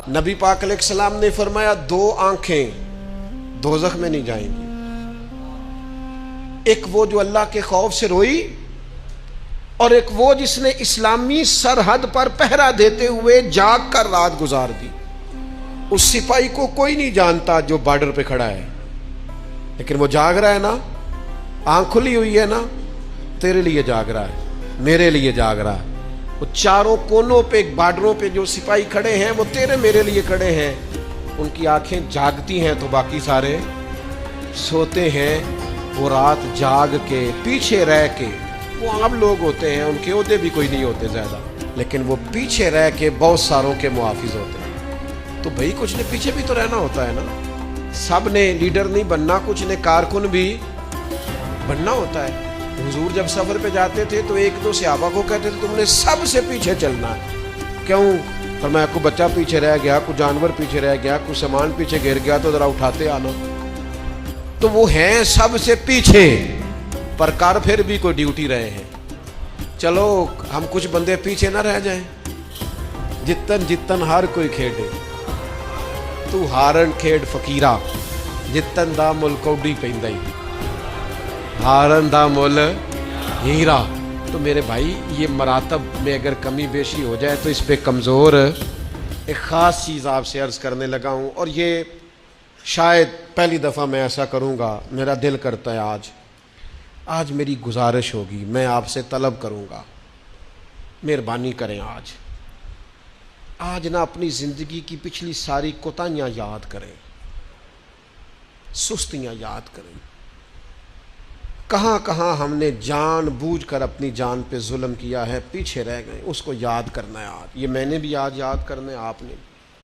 नबी पाक अलैहिस्सलाम ने फरमाया दो आंखें दोज़ख में नहीं जाएंगी, एक वो जो अल्लाह के खौफ से रोई और एक वो जिसने इस्लामी सरहद पर पहरा देते हुए जाग कर रात गुजार दी। उस सिपाही को कोई नहीं जानता जो बॉर्डर पे खड़ा है, लेकिन वो जाग रहा है ना, आंख खुली हुई है ना, तेरे लिए जाग रहा है, मेरे लिए जाग रहा है। वो चारों कोनों पे बॉर्डरों पे जो सिपाही खड़े हैं वो तेरे मेरे लिए खड़े हैं। उनकी आंखें जागती हैं तो बाकी सारे सोते हैं। वो रात जाग के पीछे रह के, वो आम लोग होते हैं, उनके ओहदे भी कोई नहीं होते ज्यादा, लेकिन वो पीछे रह के बहुत सारों के मुआफिज होते हैं। तो भाई कुछ ने पीछे भी तो रहना होता है ना, सब ने लीडर नहीं बनना, कुछ ने कारकुन भी बनना होता है। हुजूर जब सफर पे जाते थे तो एक दो सहाबा को कहते थे तुमने सबसे पीछे चलना है। क्यों? फरमाया कोई बच्चा पीछे रह गया, कोई जानवर पीछे रह गया, कोई सामान पीछे गिर गया तो जरा उठाते आना। तो वो हैं सबसे पीछे, पर कर फिर भी कोई ड्यूटी रहे हैं। चलो हम कुछ बंदे पीछे ना रह जाएं। जितन जितन हर कोई खेडे, तू हारन खेड फकीरा, जितन दा मुल कौडी पैंदा ही, हारन दा मुल हीरा। तो मेरे भाई ये मरातब में अगर कमी बेशी हो जाए तो इस पे कमज़ोर एक ख़ास चीज़ आपसे अर्ज़ करने लगा हूँ, और ये शायद पहली दफ़ा मैं ऐसा करूँगा। मेरा दिल करता है आज मेरी गुजारिश होगी, मैं आपसे तलब करूँगा, मेहरबानी करें आज ना अपनी ज़िंदगी की पिछली सारी कोताहियाँ याद करें, सुस्तियाँ याद करें। कहाँ कहाँ हमने जानबूझकर अपनी जान पे जुल्म किया है, पीछे रह गए, उसको याद करना है आज। ये मैंने भी आज याद करना है, आपने भी।